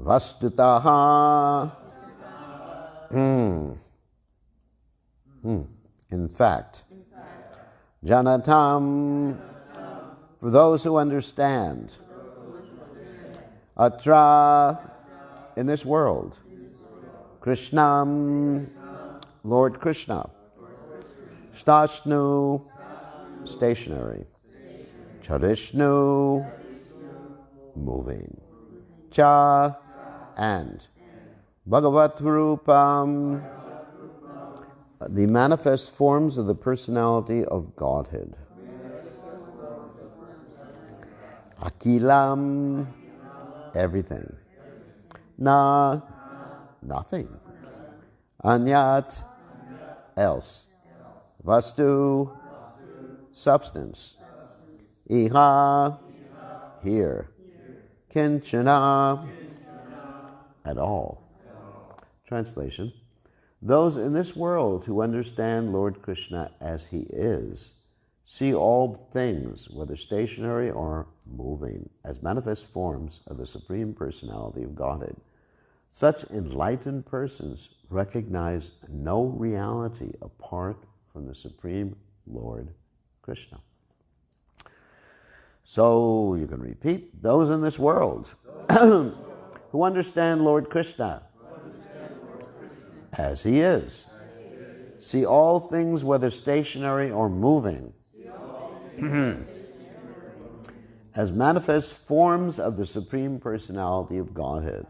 Vastutaha. In fact, Janatam, for those who understand, Atra, in this world, Krishnam, Lord Krishna, Stashnu, stationary, Charishnu, moving, Cha, and Bhagavat Rupam, the manifest forms of the personality of Godhead. Akilam, everything. Na, nothing. Anyat, else. Vastu, substance. Iha, here. Kinchana, at all. Translation: those in this world who understand Lord Krishna as he is see all things, whether stationary or moving, as manifest forms of the Supreme Personality of Godhead. Such enlightened persons recognize no reality apart from the Supreme Lord Krishna. So you can repeat: those in this world who understand Lord Krishna as he is, see all things, whether stationary or moving, as manifest forms of the Supreme Personality of Godhead.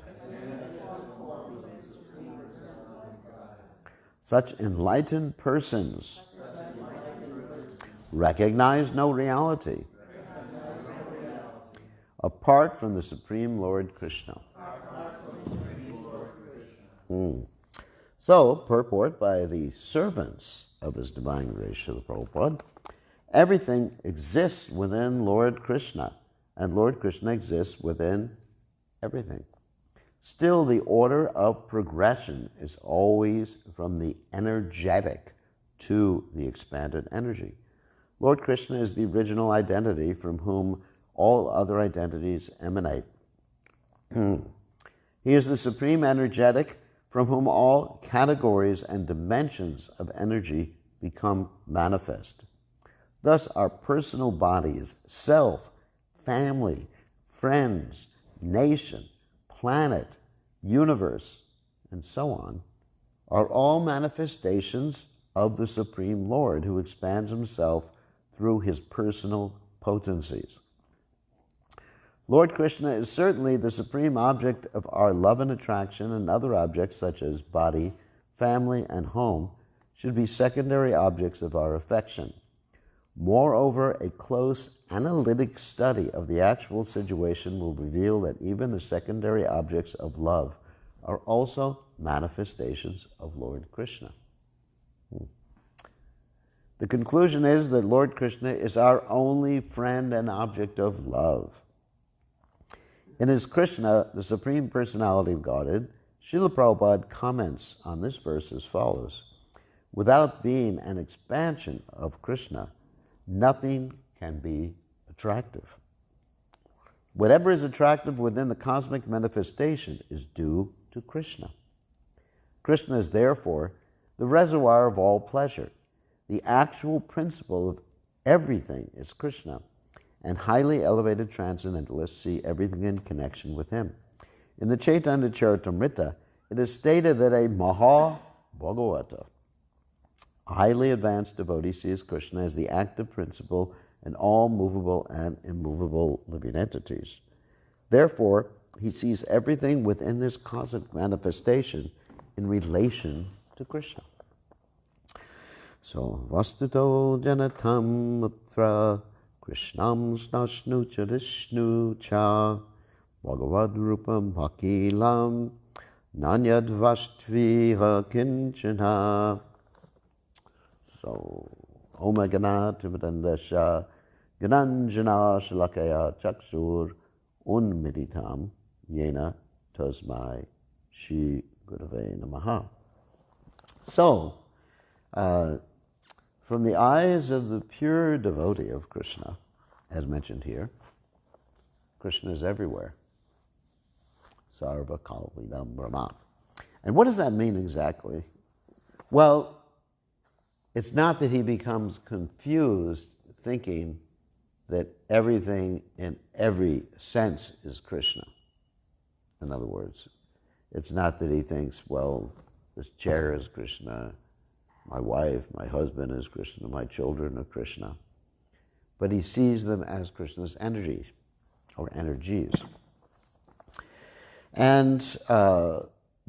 Such enlightened persons recognize no reality apart from the Supreme Lord Krishna. So, purport by the servants of His Divine Grace, Srila Prabhupada, everything exists within Lord Krishna, and Lord Krishna exists within everything. Still, the order of progression is always from the energetic to the expanded energy. Lord Krishna is the original identity from whom all other identities emanate. He is the supreme energetic from whom all categories and dimensions of energy become manifest. Thus, our personal bodies, self, family, friends, nation, planet, universe, and so on, are all manifestations of the Supreme Lord who expands himself through his personal potencies. Lord Krishna is certainly the supreme object of our love and attraction, and other objects such as body, family, and home should be secondary objects of our affection. Moreover, a close analytic study of the actual situation will reveal that even the secondary objects of love are also manifestations of Lord Krishna. The conclusion is that Lord Krishna is our only friend and object of love. In his Krishna, the Supreme Personality of Godhead, Srila Prabhupada comments on this verse as follows: without being an expansion of Krishna, nothing can be attractive. Whatever is attractive within the cosmic manifestation is due to Krishna. Krishna is therefore the reservoir of all pleasure. The actual principle of everything is Krishna, and highly elevated transcendentalists see everything in connection with him. In the Chaitanya Charitamrita, it is stated that a Maha Bhagavata, a highly advanced devotee, sees Krishna as the active principle in all movable and immovable living entities. Therefore, he sees everything within this cosmic manifestation in relation to Krishna. So, Vastuto Janatam Matra Krishnam Snashnu Charishnu Cha Bhagavad Rupam Hakilam Nanyad Vashtviha Kinchana. So, Om Ganat Vimadandasha Gananjana Shalakaya Chakshur Unmiditam Yena Tasmai Shri Gurave Namaha. So, from the eyes of the pure devotee of Krishna, as mentioned here, Krishna is everywhere. Sarva Kalvidam Brahma. And what does that mean exactly? Well, it's not that he becomes confused thinking that everything in every sense is Krishna. In other words, it's not that he thinks, well, this chair is Krishna, my wife, my husband is Krishna, my children are Krishna. But he sees them as Krishna's energies, or energies. And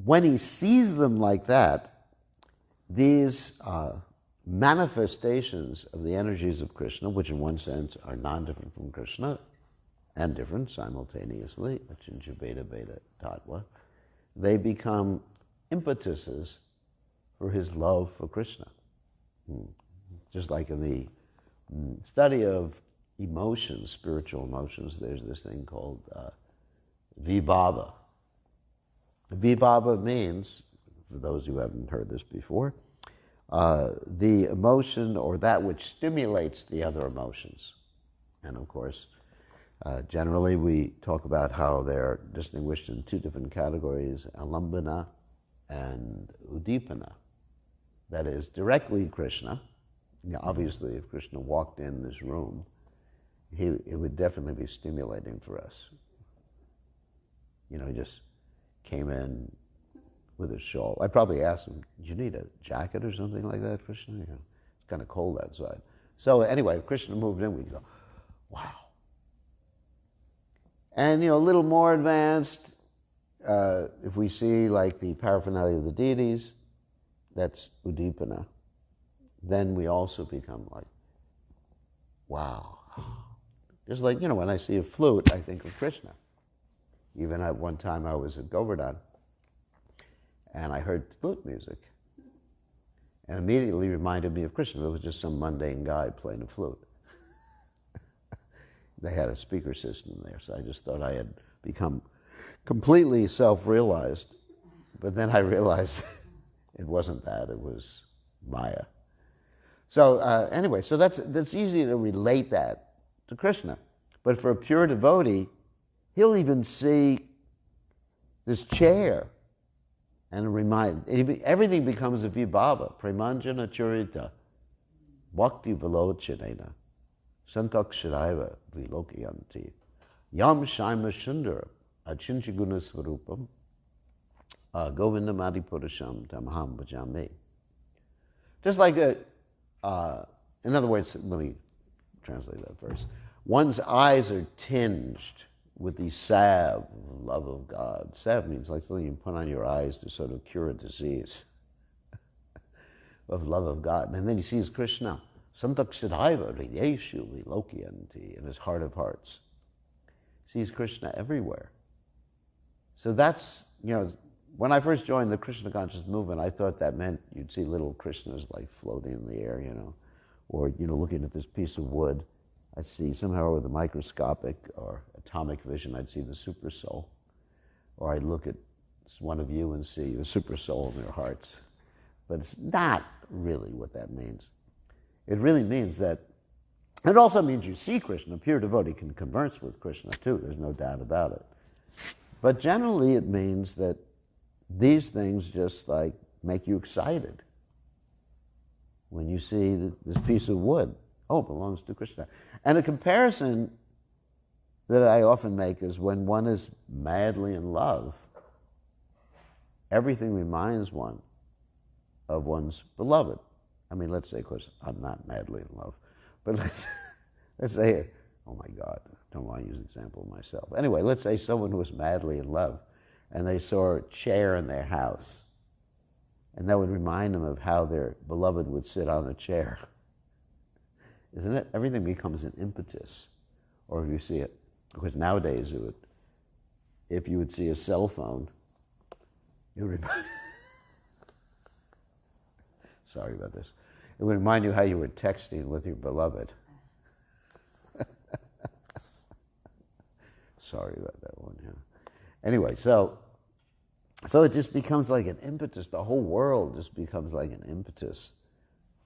when he sees them like that, these manifestations of the energies of Krishna, which in one sense are non-different from Krishna and different simultaneously, Achincha Beta Beta Tattva, they become impetuses for his love for Krishna. Just like in the study of emotions, spiritual emotions, there's this thing called vibhava. Vibhava means, for those who haven't heard this before, the emotion or that which stimulates the other emotions. And of course, generally we talk about how they're distinguished in two different categories, alambana and udipana. That is, directly Krishna. Now, obviously, if Krishna walked in this room, it would definitely be stimulating for us. You know, he just came in with his shawl. I probably asked him, do you need a jacket or something like that, Krishna? You know, it's kind of cold outside. So anyway, if Krishna moved in, we'd go, wow. And, you know, a little more advanced, if we see like the paraphernalia of the deities, that's udipana. Then we also become like, wow. Just like, you know, when I see a flute, I think of Krishna. Even at one time I was at Govardhan, and I heard flute music, and immediately reminded me of Krishna. It was just some mundane guy playing a flute. They had a speaker system there, so I just thought I had become completely self-realized. But then I realized it wasn't that, it was Maya. So anyway, so that's easy to relate that to Krishna. But for a pure devotee, he'll even see this chair and everything becomes a vibhava. Premanjana churita, bhakti velochanena, santakshiraiva vilokayanti, yam shaima sundara, achinchaguna svarupam, govindamadi purasham tamaham bhajami. Just like in other words, let me translate that verse. One's eyes are tinged with the salve of love of God. Salve means like something you put on your eyes to sort of cure a disease of love of God. And then he sees Krishna, santakshiraiva hrideshu vilokayanti, in his heart of hearts. Sees Krishna everywhere. So that's, you know, when I first joined the Krishna conscious movement, I thought that meant you'd see little Krishnas like floating in the air, you know, or, you know, looking at this piece of wood. I'd see somehow with a microscopic or atomic vision, I'd see the super soul. Or I'd look at one of you and see the super soul in their hearts. But it's not really what that means. It really means that, it also means you see Krishna. A pure devotee can converse with Krishna too, there's no doubt about it. But generally it means that these things just like make you excited. When you see this piece of wood, oh, it belongs to Krishna. And a comparison that I often make is when one is madly in love, everything reminds one of one's beloved. I mean, let's say, of course, I'm not madly in love, but let's say, oh my God, I don't want to use an example of myself. Anyway, let's say someone who was madly in love and they saw a chair in their house, and that would remind them of how their beloved would sit on a chair. Isn't it? Everything becomes an impetus. Or if you see it, because nowadays it would, if you would see a cell phone, it would remind, sorry about this, it would remind you how you were texting with your beloved. Sorry about that one, yeah. Anyway, so it just becomes like an impetus. The whole world just becomes like an impetus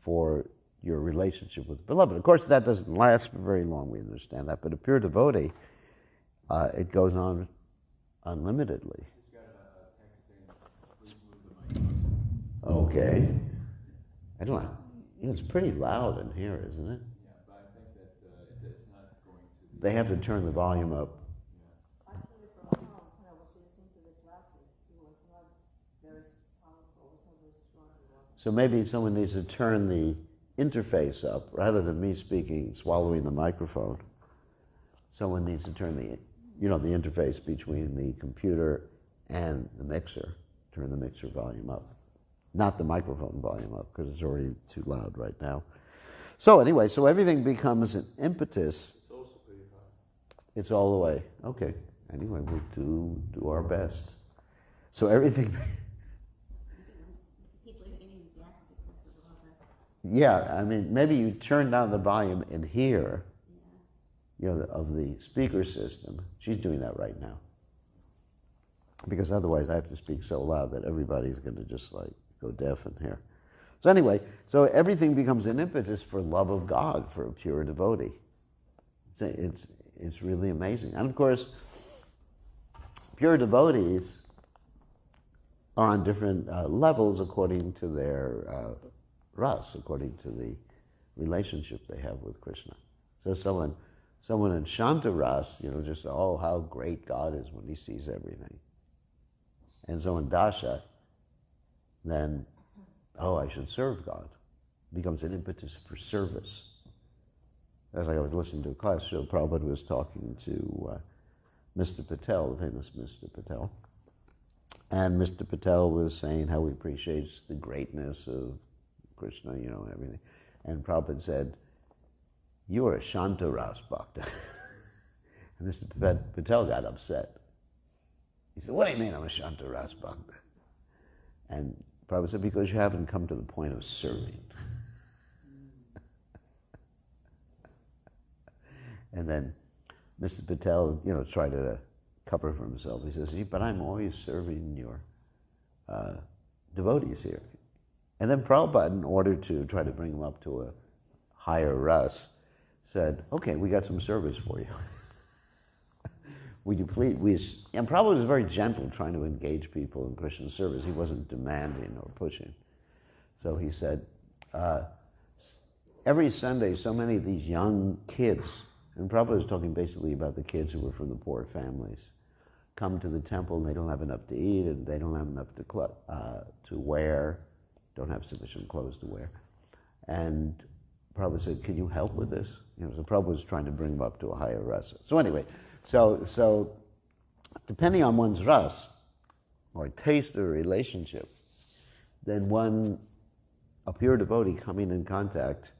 for your relationship with the beloved. Of course, that doesn't last for very long, we understand that, but a pure devotee, it goes on unlimitedly. Just got a text saying, please move the mic. Okay. I don't know. It's pretty loud in here, isn't it? Yeah, but I think that it's not going to. They have to turn the volume up. Actually, from home, when I was listening to the classes, it was not very powerful, it was not very strong. So maybe someone needs to turn the interface up rather than me speaking, swallowing the microphone. Someone needs to turn the interface between the computer and the mixer, turn the mixer volume up. Not the microphone volume up, because it's already too loud right now. So anyway, so everything becomes an impetus. It's also pretty high. It's all the way. Okay. Anyway, we'll do our best. So everything... People are getting deaf because of all the... Yeah, I mean, maybe you turn down the volume in here, of the speaker system. She's doing that right now. Because otherwise I have to speak so loud that everybody's going to just like go deaf in here. So anyway, so everything becomes an impetus for love of God, for a pure devotee. It's really amazing. And of course, pure devotees are on different levels according to their ras, according to the relationship they have with Krishna. So someone in Shanta ras, just, oh, how great God is when he sees everything. And so in Dasha, then, oh, I should serve God. Becomes an impetus for service. As I was listening to a class, Srila Prabhupada was talking to Mr. Patel, the famous Mr. Patel. And Mr. Patel was saying how he appreciates the greatness of Krishna, and everything. And Prabhupada said, "You are a Shanta Ras Bhakta." And Mr. Patel got upset. He said, "What do you mean I'm a Shanta Ras Bhakta?" And Prabhupada said, "Because you haven't come to the point of serving." And then Mr. Patel, tried to cover for himself. He says, "See, but I'm always serving your devotees here." And then Prabhupada, in order to try to bring him up to a higher ras, said, "Okay, we got some service for you. Would you please?" And Prabhupada was very gentle, trying to engage people in Krishna service. He wasn't demanding or pushing. So he said, every Sunday, so many of these young kids, and Prabhupada was talking basically about the kids who were from the poor families, come to the temple and they don't have enough to eat and they don't have enough to wear, don't have sufficient clothes to wear. And Prabhupada said, "Can you help with this?" So Prabhupada was trying to bring them up to a higher rasa. So anyway, so depending on one's ras, or taste or relationship, then a pure devotee coming in contact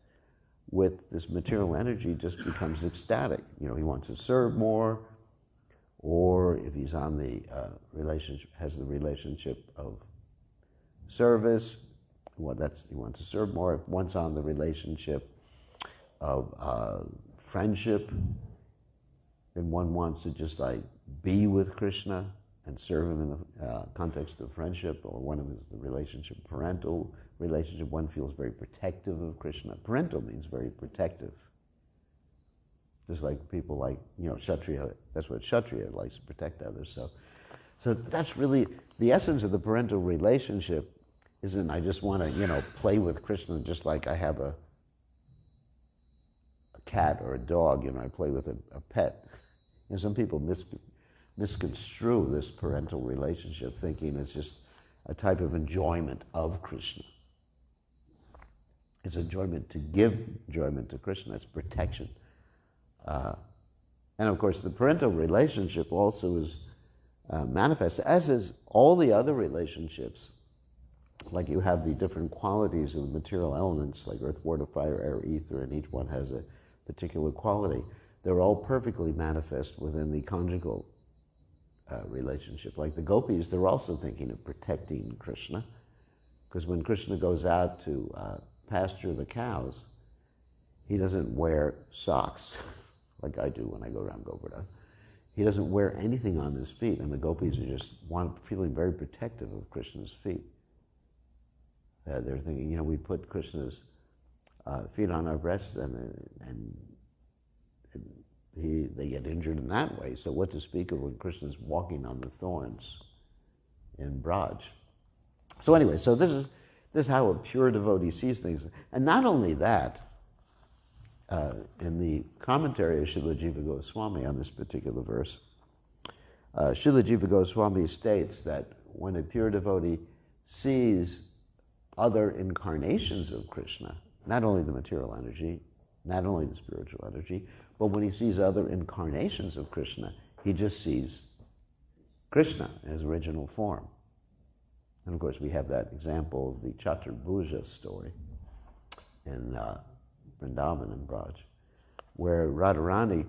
with this material energy just becomes ecstatic. He wants to serve more, or if he's on the has the relationship of service, he wants to serve more. If one's on the relationship of friendship, then one wants to just like be with Krishna and serve him in the context of friendship, or one of his the relationship, parental relationship. One feels very protective of Krishna. Parental means very protective. Just like people like, Kshatriya, that's what Kshatriya likes, to protect others. So that's really, the essence of the parental relationship isn't I just want to, play with Krishna just like I have a cat or a dog, I play with a pet. Some people misconstrue this parental relationship thinking it's just a type of enjoyment of Krishna. It's enjoyment to give enjoyment to Krishna. It's protection. And of course, the parental relationship also is manifest, as is all the other relationships. Like you have the different qualities of the material elements, like earth, water, fire, air, ether, and each one has a particular quality. They're all perfectly manifest within the conjugal relationship. Like the gopis, they're also thinking of protecting Krishna, because when Krishna goes out to pasture the cows, he doesn't wear socks like I do when I go around Govardhan. He doesn't wear anything on his feet, and the gopis are just feeling very protective of Krishna's feet. They're thinking, we put Krishna's feet on our breasts, and they get injured in that way. So what to speak of when Krishna's walking on the thorns in Braj? So anyway, so this is how a pure devotee sees things. And not only that, in the commentary of Srila Jiva Goswami on this particular verse, Srila Jiva Goswami states that when a pure devotee sees other incarnations of Krishna, not only the material energy, not only the spiritual energy, but when he sees other incarnations of Krishna, he just sees Krishna in his original form. And of course, we have that example of the Chaturbhuja story in Vrindavan and Braj, where Radharani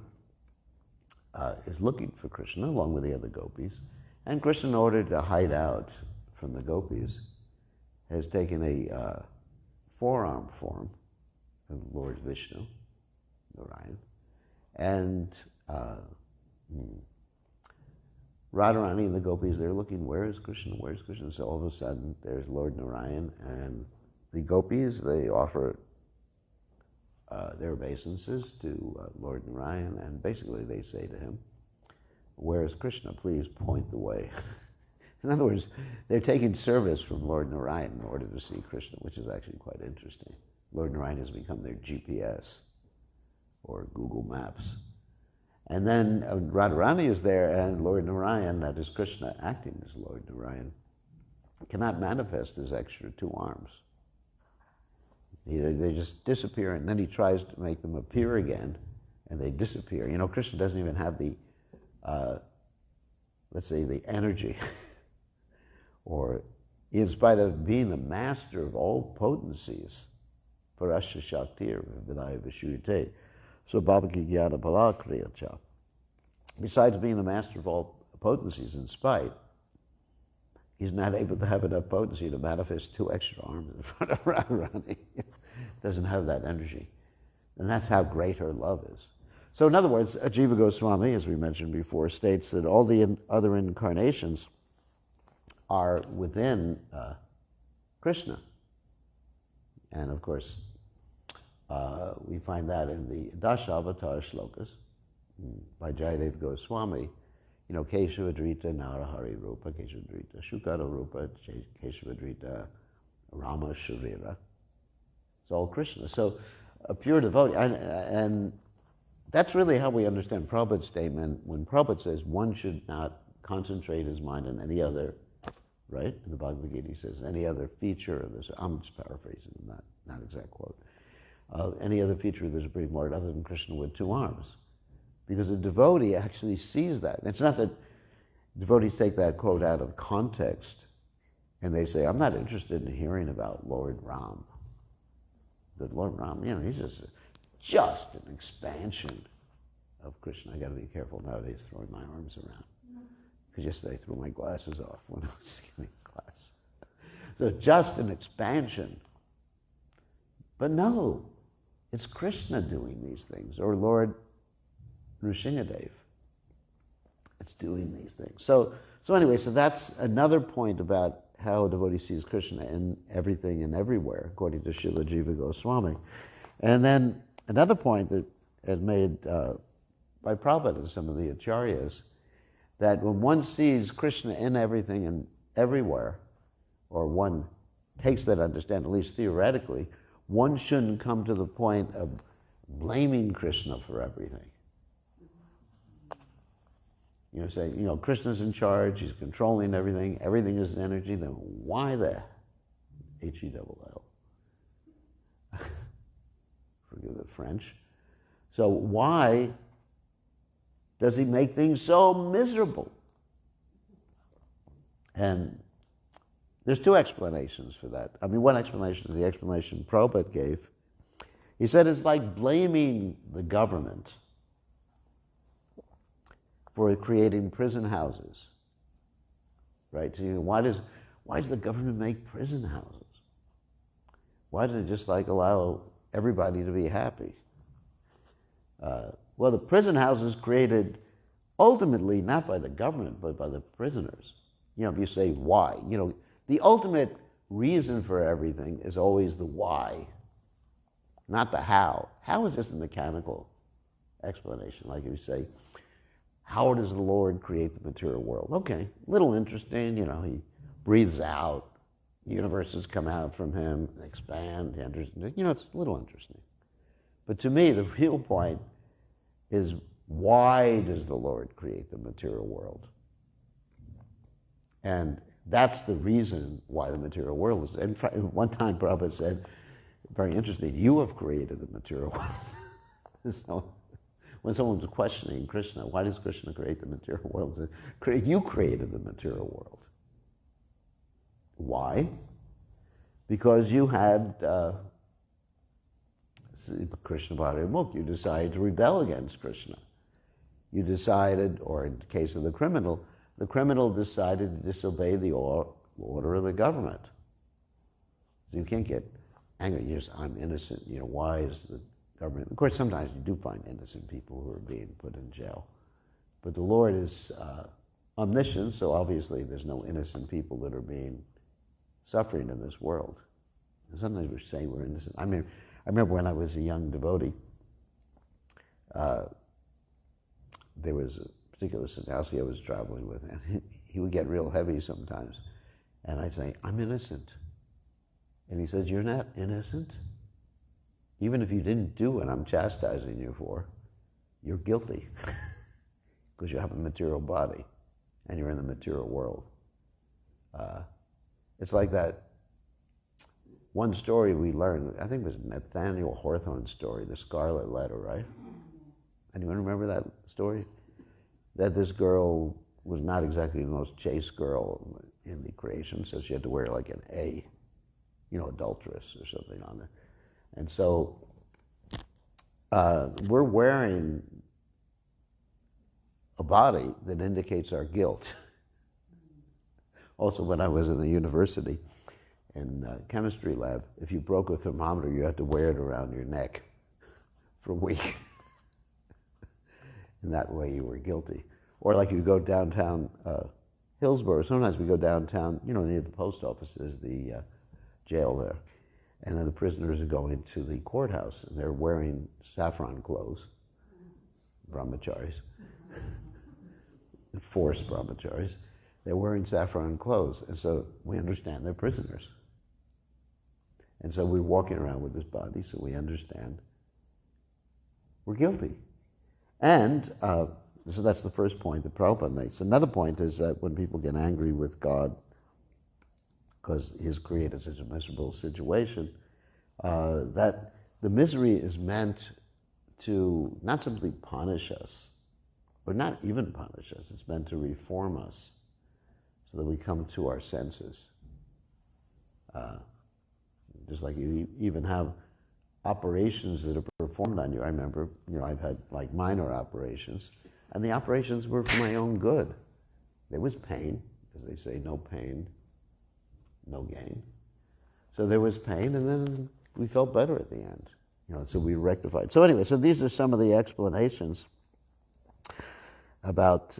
is looking for Krishna along with the other gopis, and Krishna, in order to hide out from the gopis, has taken a forearm form of Lord Vishnu, Narayan, and Radharani and the gopis, they're looking, where is Krishna, where's Krishna? So all of a sudden, there's Lord Narayan, and the gopis, they offer their obeisances to Lord Narayan, and basically they say to him, where is Krishna? Please point the way. In other words, they're taking service from Lord Narayan in order to see Krishna, which is actually quite interesting. Lord Narayan has become their GPS, or Google Maps. And then Radharani is there, and Lord Narayan, that is Krishna acting as Lord Narayan, cannot manifest his extra two arms. They just disappear, and then he tries to make them appear again, and they disappear. You know, Krishna doesn't even have the, let's say, the energy, or in spite of being the master of all potencies, Parasya Shaktir Vidaya Vishurite, so Bhavaki Jnana Balakriya Cha. Besides being the master of all potencies in spite, he's not able to have enough potency to manifest two extra arms in front of Radharani. Doesn't have that energy. And that's how great her love is. So in other words, Jiva Goswami, as we mentioned before, states that all the other incarnations are within Krishna. And of course, we find that in the Dasavatar shlokas by Jayadev Goswami. You know, Keshavadrita Narahari Rupa, Keshavadrita Shukara Rupa, Keshavadrita Rama Sharira. It's all Krishna. So a pure devotee, and that's really how we understand Prabhupada's statement when Prabhupada says one should not concentrate his mind on any other, right? In the Bhagavad Gita he says, any other feature of this, I'm just paraphrasing, not exact quote, any other feature of the Supreme Lord other than Krishna with two arms. Because the devotee actually sees that. And it's not that devotees take that quote out of context and they say, I'm not interested in hearing about Lord Ram. But Lord Ram, you know, he's just an expansion of Krishna. I got to be careful nowadays throwing my arms around. Because yesterday I threw my glasses off when I was giving class. So just an expansion. But no, it's Krishna doing these things, or Lord Nrsingadev. It's doing these things. So anyway, so that's another point about how a devotee sees Krishna in everything and everywhere, according to Srila Jiva Goswami. And then another point that is made by Prabhupada and some of the acharyas, that when one sees Krishna in everything and everywhere, or one takes that understanding, at least theoretically, one shouldn't come to the point of blaming Krishna for everything. You know, say, you know, Krishna's in charge, he's controlling everything is energy, then why the H-E-double-L? Forgive the French. So why does he make things so miserable? And there's two explanations for that. I mean, one explanation is the explanation Prabhupada gave. He said it's like blaming the government for creating prison houses, right? So, you know, why does the government make prison houses? Why doesn't it just like allow everybody to be happy? Well, the prison houses created ultimately not by the government, but by the prisoners. You know, if you say why, you know, the ultimate reason for everything is always the why, not the how. How is just a mechanical explanation. Like you say, how does the Lord create the material world? Okay, little interesting, he breathes out, universes come out from him, expand, it's a little interesting. But to me, the real point is, why does the Lord create the material world? And that's the reason why the material world is. In fact, one time Prabhupada said, very interesting, you have created the material world. So when someone was questioning Krishna, why does Krishna create the material world? He said, you created the material world. Why? Because you had Krishna Bhadra Mukh, you decided to rebel against Krishna. You decided, or in the case of the criminal decided to disobey the order of the government. So you can't get angry, I'm innocent, why is the government... Of course, sometimes you do find innocent people who are being put in jail. But the Lord is omniscient, so obviously there's no innocent people that are being suffering in this world. And sometimes we say we're innocent. I remember when I was a young devotee, there was a particular sannyasi I was traveling with, and he would get real heavy sometimes. And I'd say, I'm innocent. And he says, you're not innocent. Even if you didn't do what I'm chastising you for, you're guilty. Because you have a material body, and you're in the material world. It's like that one story we learned, I think it was Nathaniel Hawthorne's story, The Scarlet Letter, right? Anyone remember that story? That this girl was not exactly the most chaste girl in the creation, so she had to wear like an A, adulteress or something on there. And so we're wearing a body that indicates our guilt. Also, when I was in the university, in chemistry lab, if you broke a thermometer, you had to wear it around your neck for a week. And that way you were guilty. Or like you go downtown Hillsborough, sometimes we go downtown, near the post office is the jail there. And then the prisoners are going to the courthouse, and they're wearing saffron clothes, brahmacharis, forced brahmacharis. They're wearing saffron clothes, and so we understand they're prisoners. And so we're walking around with this body, so we understand we're guilty. And so that's the first point that Prabhupada makes. Another point is that when people get angry with God because He has created such a miserable situation, that the misery is meant to not simply punish us, or not even punish us, it's meant to reform us so that we come to our senses. Just like you even have operations that are performed on you. I remember, I've had like minor operations, and the operations were for my own good. There was pain, because they say no pain, no gain. So there was pain, and then we felt better at the end. So we rectified. So anyway, so these are some of the explanations about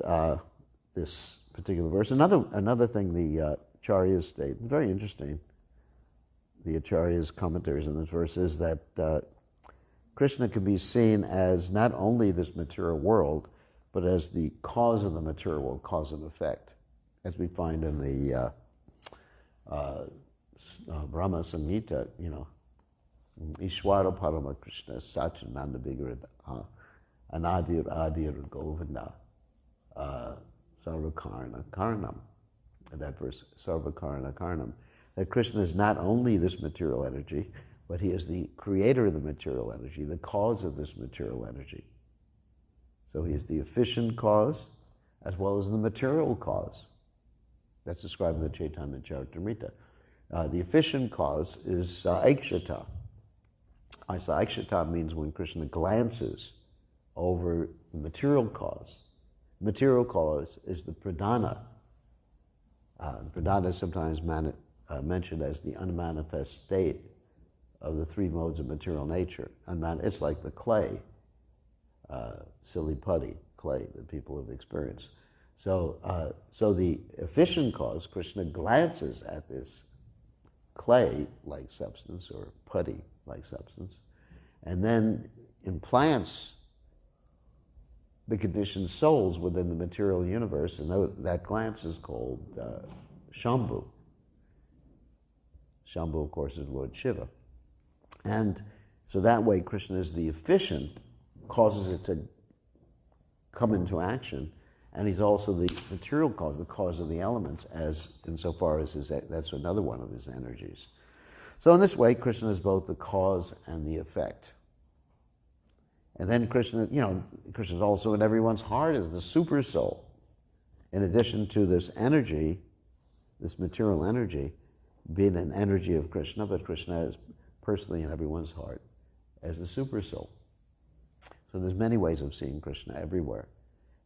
this particular verse. Another thing the Acharyas state, very interesting, the Acharya's commentaries on this verse, is that Krishna can be seen as not only this material world, but as the cause of the material world, cause and effect, as we find in the Brahma Samhita, Ishwara Parama Krishna Sachinanda Vigrada Anadir Adir Govinda Sarvakarna Karnam. That verse, Sarvakarna Karnam. That Krishna is not only this material energy, but He is the creator of the material energy, the cause of this material energy. So He is the efficient cause as well as the material cause. That's described in the Chaitanya Charitamrita. The efficient cause is aikshata. Aikshata means when Krishna glances over the material cause. Material cause is the pradhana. Pradhana is sometimes mentioned as the unmanifest state of the three modes of material nature. It's like the clay, silly putty clay that people have experienced. So the efficient cause, Krishna glances at this clay-like substance or putty-like substance, and then implants the conditioned souls within the material universe, and that glance is called Shambhu. Shambhu, of course, is Lord Shiva. And so that way Krishna is the efficient, causes it to come into action, and he's also the material cause, the cause of the elements, as insofar as that's another one of his energies. So in this way, Krishna is both the cause and the effect. And then Krishna, Krishna is also in everyone's heart as the super soul. In addition to this energy, this material energy, being an energy of Krishna, but Krishna is personally in everyone's heart as the super soul. So there's many ways of seeing Krishna everywhere.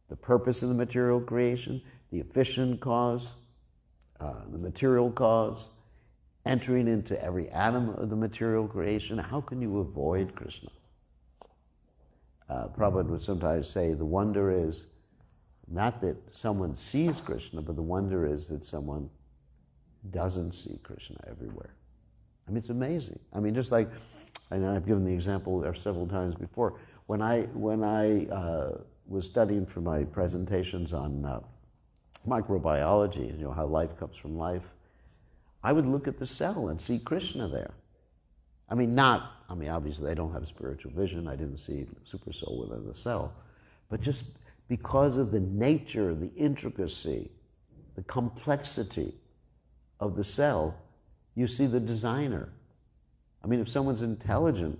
The purpose of the material creation, the efficient cause, the material cause, entering into every atom of the material creation. How can you avoid Krishna? Prabhupada would sometimes say the wonder is not that someone sees Krishna, but the wonder is that someone doesn't see Krishna everywhere. I mean, it's amazing. I mean, just like, and I've given the example there several times before, when I was studying for my presentations on microbiology, how life comes from life, I would look at the cell and see Krishna there. Obviously I don't have spiritual vision. I didn't see super soul within the cell. But just because of the nature, the intricacy, the complexity of the cell, you see the designer. I mean, if someone's intelligent,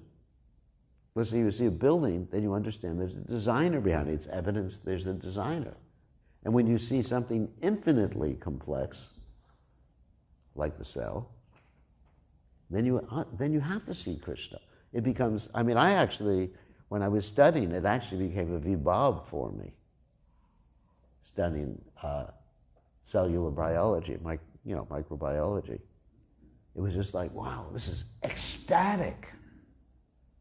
let's say you see a building, then you understand there's a designer behind it. It's evidence there's a designer. And when you see something infinitely complex, like the cell, then you have to see Krishna. It becomes, when I was studying, it actually became a vibhav for me, studying cellular biology, microbiology. It was just like, wow, this is ecstatic.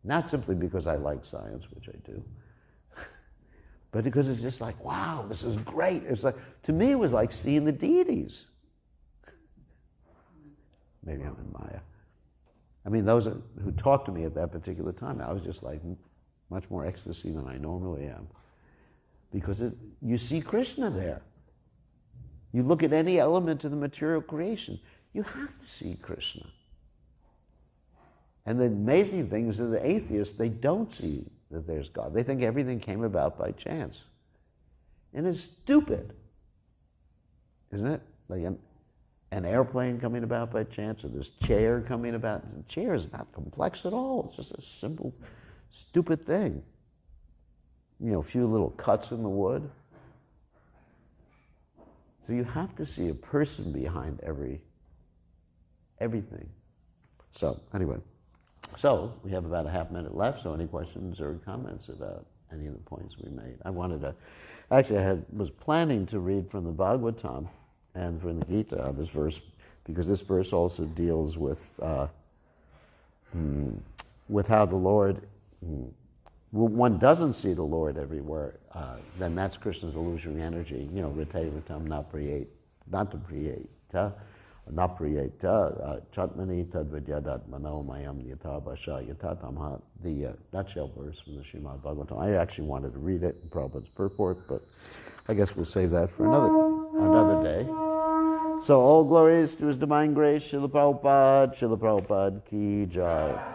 Not simply because I like science, which I do, but because it's just like, wow, this is great. It's like, to me, it was like seeing the deities. Maybe I'm in Maya. I mean, those who talked to me at that particular time, I was just like much more ecstasy than I normally am. Because you see Krishna there. You look at any element of the material creation, you have to see Krishna. And the amazing thing is that the atheists, they don't see that there's God. They think everything came about by chance. And it's stupid, isn't it? Like an airplane coming about by chance, or this chair coming about. The chair is not complex at all. It's just a simple, stupid thing. A few little cuts in the wood. So you have to see a person behind everything. So anyway, we have about a half minute left, so any questions or comments about any of the points we made? I was planning to read from the Bhagavatam and from the Gita on this verse, because this verse also deals with how the Lord, one doesn't see the Lord everywhere, then that's Krishna's illusory energy, rite ritam napriyeta, chatmani tadvidyadat manomayam yata basha yata tamha, the nutshell verse from the Srimad Bhagavatam. I actually wanted to read it in Prabhupada's purport, but I guess we'll save that for another day. So all glories to His divine grace, Srila Prabhupada ki jai.